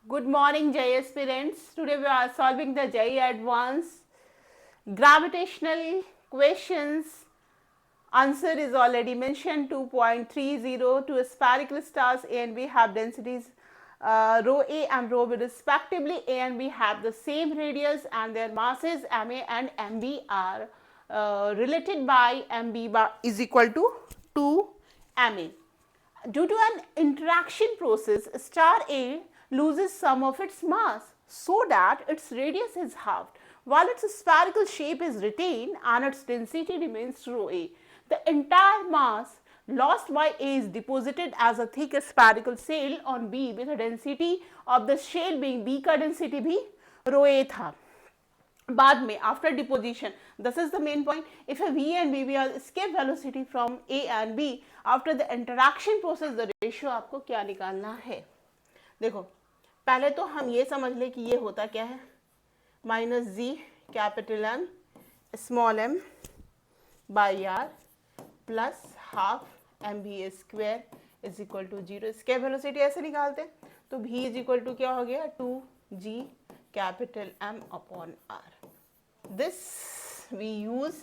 Good morning, JE aspirants. Today we are solving the JE Advanced gravitational questions. Answer is already mentioned. 2.30. Two spherical stars A and B have densities rho A and rho B respectively. A and B have the same radius and their masses Ma and Mb are related by Mb is equal to 2 Ma. Due to an interaction process, star A loses some of its mass so that its radius is halved, while its spherical shape is retained and its density remains rho A. The entire mass lost by A is deposited as a thick spherical shell on B with a density of the shell being B का density भी rho A था. बाद में after deposition, this is the main point. If a v and b are escape velocity from a and b after the interaction process, the ratio आपको क्या निकालना है. देखो पहले तो हम ये समझ ले कि ये होता क्या है, minus g capital M small m by r plus half m v square is equal to zero. Escape velocity ऐसे निकालते हैं तो v इज इक्वल टू क्या हो गया, 2g capital M upon R. This we use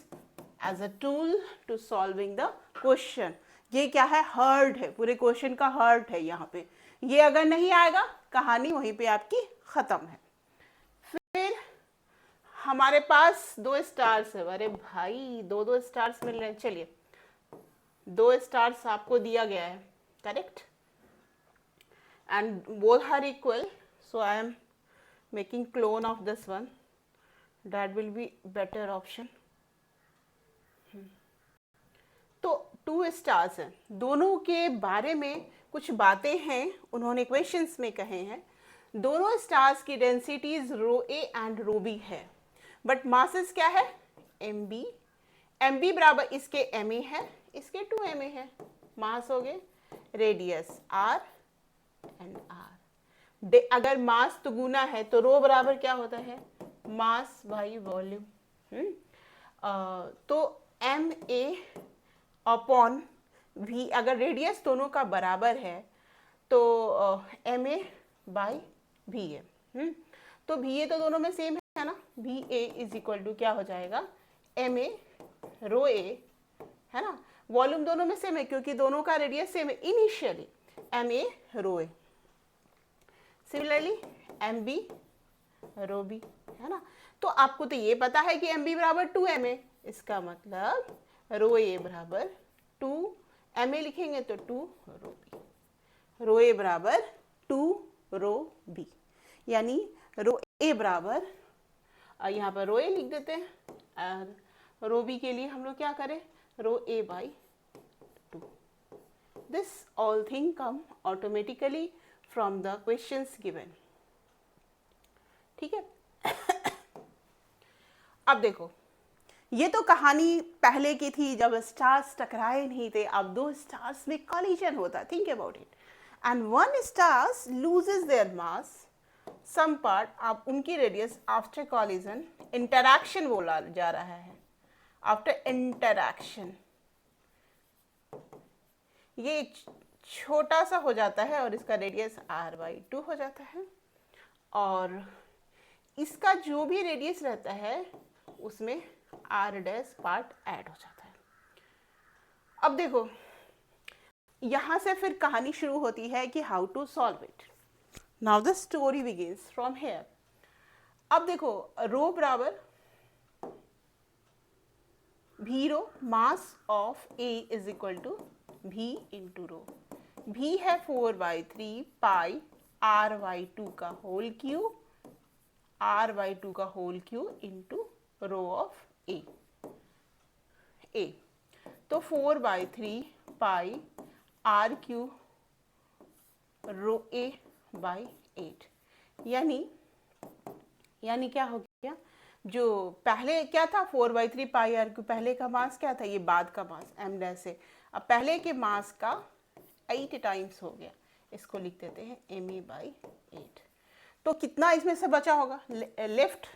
as a tool to solving the question. ये क्या है, हर्ट है, पूरे क्वेश्चन का हर्ट है यहाँ पे. ये अगर नहीं आएगा कहानी वहीं पे आपकी खत्म है. फिर हमारे पास दो स्टार्स है. अरे भाई दो दो स्टार्स मिल रहे हैं. चलिए दो स्टार्स आपको दिया गया है, correct, and both are equal. So I am making clone of this one. That will be better option. तो टू स्टार्स हैं, दोनों के बारे में कुछ बातें हैं उन्होंने क्वेश्चंस में कहे हैं. दोनों स्टार्स की densities rho A and rho B है, बट मासेस क्या है, एम बी. एम बी बराबर इसके एम ए है, इसके 2 एम ए है. मास हो गए, रेडियस आर एंड आर. अगर मास तो गुना है तो रो बराबर क्या होता है, मास बाई वॉल्यूम. तो एम ए अपॉन वी, अगर रेडियस दोनों का बराबर है तो M A by V A. तो वी ए तो दोनों में सेम है ना, V A is equal to क्या हो जाएगा, एम ए रो ए, है ना. वॉल्यूम दोनों में सेम है क्योंकि दोनों का रेडियस सेम है initially, M A rho A. Similarly M B rho B, है ना. तो आपको तो ये पता है कि एम बी बराबर 2 एम ए, इसका मतलब रो ए बराबर 2 एम ए लिखेंगे तो 2 रो बी. रो ए बराबर 2 रो बी, यानी रो ए बराबर, यहाँ पर रो ए लिख देते हैं और रो बी के लिए हम लोग क्या करें, rho a by 2. This all thing come automatically from the questions given. ठीक है. अब देखो ये तो कहानी पहले की थी जब स्टार्स टकराए नहीं थे. अब दो स्टार्स में कॉलिजन होता. Think about it. And one stars loses their mass some part, आप उनकी रेडियस आफ्टर कॉलिजन, इंटरैक्शन बोला जा रहा है, आफ्टर इंटरैक्शन ये छोटा सा हो जाता है और इसका रेडियस r बाई 2 हो जाता है, और इसका जो भी रेडियस रहता है उसमें r डैश पार्ट ऐड हो जाता है. अब देखो यहाँ से फिर कहानी शुरू होती है कि how to solve it. Now the story begins from here. अब देखो रो बराबर भी rho, mass of a is equal to v into rho. भी है 4/3 पाई r बाई 2 का होल क्यूब, r बाई 2 का whole cube into rho of a. तो 4/3 pi r cube rho a by 8, यानी क्या हो गया, जो पहले क्या था 4/3 पाई r क्यूब, पहले का मास क्या था, ये बाद का मास m डैश से. अब पहले के मास का 8 टाइम्स हो गया, इसको लिख देते हैं एम ए बाई 8. तो कितना इसमें से बचा होगा, left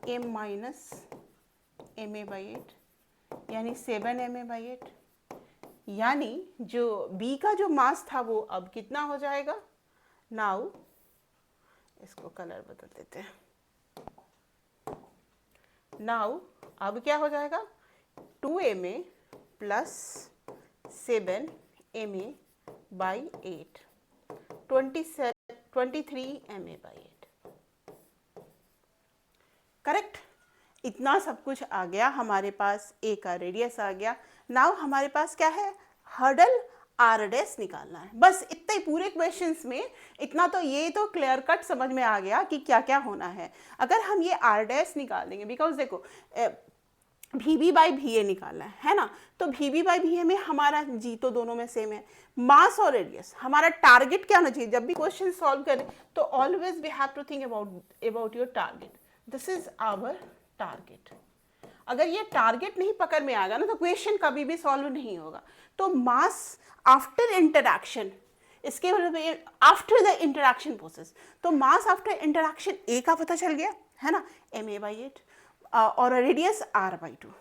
M minus M A by 8, यानी 7 एम ए बाई 8. यानी जो बी का जो मास था वो अब कितना हो जाएगा, नाउ इसको कलर बदल देते हैं। नाउ अब क्या हो जाएगा, 2ma plus 7ma by 8, 23ma/8। Correct. इतना सब कुछ आ गया हमारे पास, ए का रेडियस आ गया। नाउ हमारे पास क्या है, हर्डल आर डैश निकालना है। बस इतने ही पूरे क्वेश्चंस में इतना तो, ये तो क्लियर कट समझ में आ गया कि क्या क्या होना है। अगर हम ये आर डैश निकाल देंगे, बिकॉज देखो V B by V A निकालना है ना, तो V B by V A में हमारा जी तो दोनों में सेम है। मास और रेडियस, हमारा टारगेट क्या होना चाहिए जब भी क्वेश्चन सॉल्व करें, तो always we have to think about your target. This is our target. अगर ये टारगेट नहीं पकड़ में आएगा ना, तो क्वेश्चन कभी भी सॉल्व नहीं होगा। तो मास आफ्टर इंटरैक्शन, इसके आफ्टर द इंटरैक्शन प्रोसेस, तो मास आफ्टर इंटरैक्शन ए का पता चल गया है ना, ma/8, और रेडियस r/2।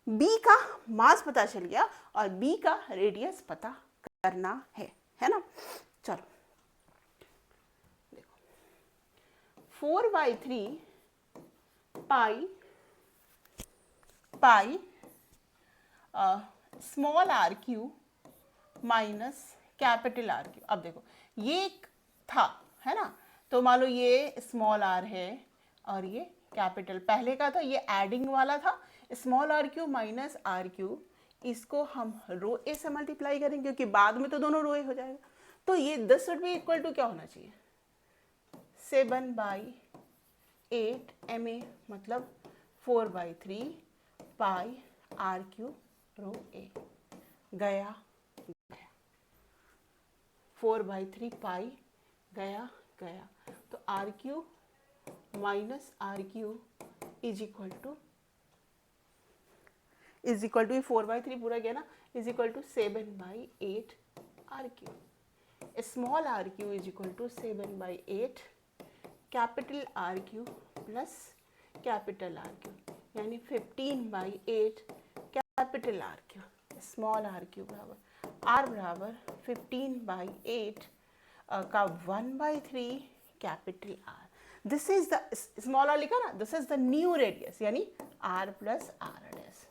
बी का मास पता चल गया और बी का रेडियस पता करना है ना। चलो देखो, 4/3 pi small R cube minus capital R cube. अब देखो ये एक था है ना, तो मान लो ये स्मॉल आर है और ये कैपिटल, पहले का था ये एडिंग वाला था, small R cube minus R cube, इसको हम रो ए से मल्टीप्लाई करेंगे क्योंकि बाद में तो दोनों रो ए हो जाएगा। तो ये this would be equal to क्या होना चाहिए, 7/8 ma, मतलब 4/3 पाई आर क्यू रो ए। गया 4/3 पाई गया, तो R cube minus R cube is equal to 4/3 पूरा गया ना, is equal to 7/8 R cube. Small R cube is equal to 7/8 capital R cube plus capital R cube, यानी 15/8 capital R cube. Small R cube बराबर R बराबर 15/8 का 1/3 capital R. This is the small R लिखा ना, this is the new radius, यानी R plus R dash.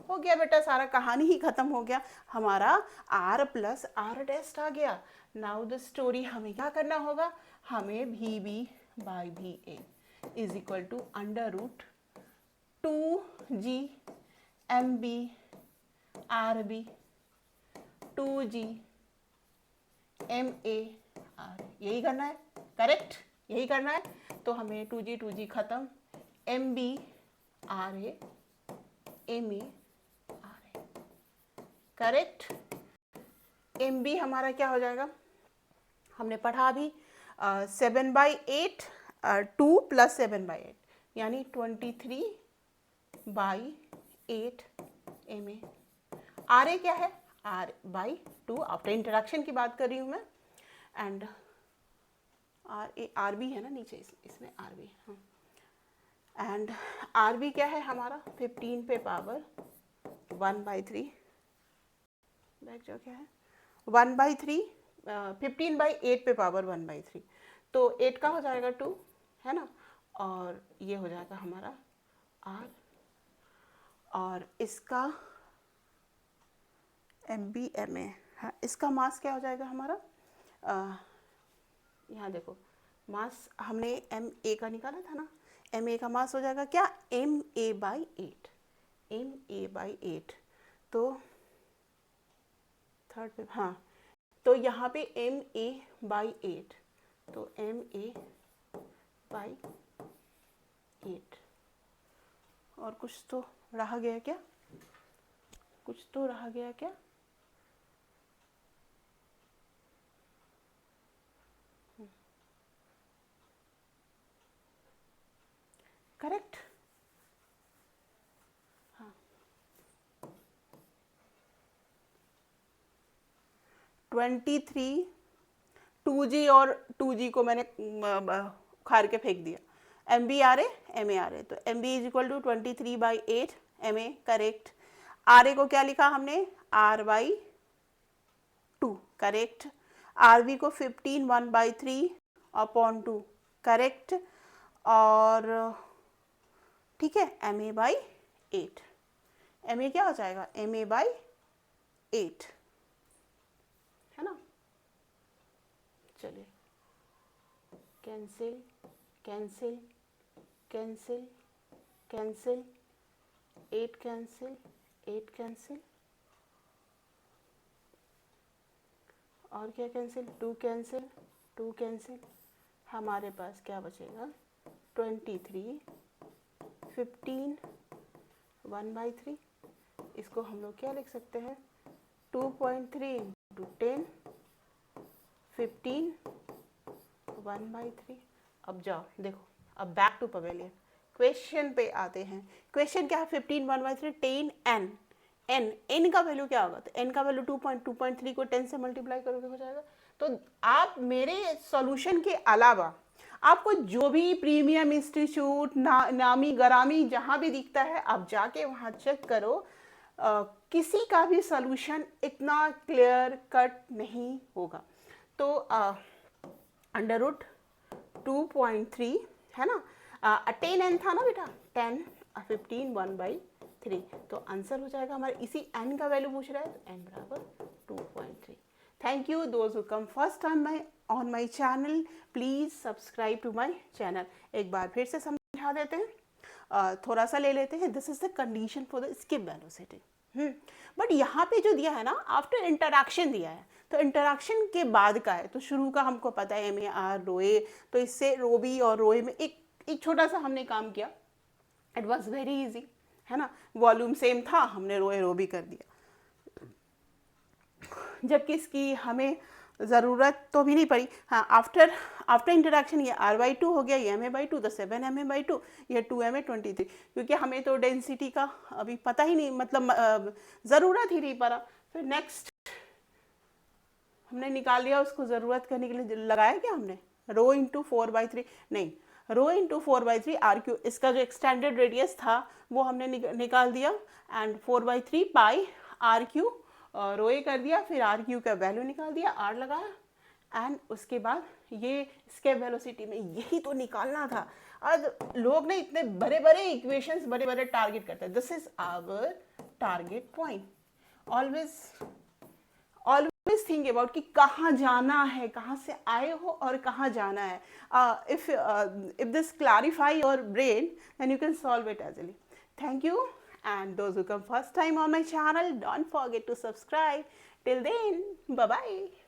हो गया बेटा, सारा कहानी ही खत्म हो गया, हमारा आर प्लस आर डैश आ गया। नाउ द स्टोरी, हमें क्या करना होगा, हमें V B by V A is equal to √2g mb rb 2g ma r, यही करना है। करेक्ट, यही करना है। तो हमें 2g खत्म, mb ra ma ra, correct. mb हमारा क्या हो जाएगा, हमने पढ़ा अभी 7/8 2 प्लस 7/8 यानी 23/8 ma। आर ए क्या है, r/2, आफ्टर इंटरेक्शन की बात कर रही हूँ मैं। एंड आर बी है ना नीचे, इसमें आर बी, हाँ। एंड आर बी क्या है हमारा, 15 पे पावर 1/3, बैक जो क्या है 1/3, 15/8 पे पावर 1/3, तो 8 का हो जाएगा 2 है ना, और ये हो जाएगा हमारा r, और इसका MBMA, हाँ, इसका मास क्या हो जाएगा हमारा, यहाँ देखो मास हमने MA का निकाला था ना, MA का मास हो जाएगा क्या, MA/8, MA/8, तो थर्ड पे, हाँ, तो यहाँ पे MA/8, तो MA/8, और कुछ तो रह गया क्या, कुछ तो रह गया क्या, करेक्ट, हाँ। 23 2g और 2g को मैंने खार के फेंक दिया, MB/RA MA/RA, तो MB is equal to 23/8 MA, correct. RA को क्या लिखा हमने, R/2, करेक्ट। RB को 15 1/3 अपॉन 2, करेक्ट। और ठीक है, ma/8, ma क्या हो जाएगा, ma/8, है ना। चलिए, cancel cancel cancel cancel, 8 cancel, 8 cancel, और क्या कैंसिल, 2 कैंसिल, 2 कैंसिल, हमारे पास क्या बचेगा, 23, 15, 1/3। इसको हम लोग क्या लिख सकते हैं, 2.3 इंटू 10, 15, 1/3। अब जाओ देखो, अब बैक टू पवेलियन, क्वेश्चन पे आते हैं। क्वेश्चन क्या है, 15, 1/3, 10 n का वैल्यू क्या होगा, तो n का वैल्यू 2.3 को 10 से मल्टीप्लाई करोगे हो जाएगा। तो आप मेरे सॉल्यूशन के अलावा आपको जो भी प्रीमियम इंस्टीट्यूट, नामी गरामी जहाँ भी दिखता है, आप जाके वहाँ चेक करो, किसी का भी सॉल्यूशन इतना क्लियर कट नहीं होगा। तो √2.3 है ना, 10n था ना बेटा, 10, 15, 1/3, तो आंसर हो जाएगा हमारे, इसी n का वैल्यू पूछ रहा है, तो n बराबर 2.3। Thank you those who come first time on my channel, please subscribe to my channel. एक बार फिर से समझा देते हैं, थोड़ा सा ले लेते हैं। This is the condition for the skip velocity. But यहाँ पे जो दिया है ना, आफ्टर इंटरैक्शन दिया है, तो इंटरैक्शन के बाद का है, तो शुरू का हमको पता है MAR रो ए, तो इससे रो बी और रो ए में एक छोटा सा हमने काम किया, इट वॉज वेरी इजी, है ना। वॉल्यूम सेम था, हमने रो ए रो बी कर दिया, जबकि इसकी हमें ज़रूरत तो भी नहीं पड़ी। हाँ, आफ्टर इंटरैक्शन ये R/2 हो गया, ये ma/2, तो 7 ma/2, ये 2 ma/23, क्योंकि हमें तो डेंसिटी का अभी पता ही नहीं, मतलब ज़रूरत ही नहीं पड़ा। फिर नेक्स्ट हमने निकाल लिया, उसको ज़रूरत करने के लिए लगाया क्या हमने, रो इंटू 4/3, नहीं, रो इंटू 4/3 RQ, इसका जो एक्सटेंडेड रेडियस था वो हमने निकाल दिया, एंड 4/3 पाई RQ रो ए कर दिया, फिर RQ का वैल्यू निकाल दिया, R लगाया, एंड उसके बाद ये स्केप वेलोसिटी में यही तो निकालना था। आज लोग ने इतने बड़े बड़े इक्वेशंस, बड़े बड़े टारगेट करते हैं। This is our target point. Always think about कि कहाँ जाना है, कहाँ से आए हो और कहाँ जाना है। If this clarify your brain, then you can solve it easily. Thank you, and those who come first time on my channel, don't forget to subscribe. Till then, bye bye.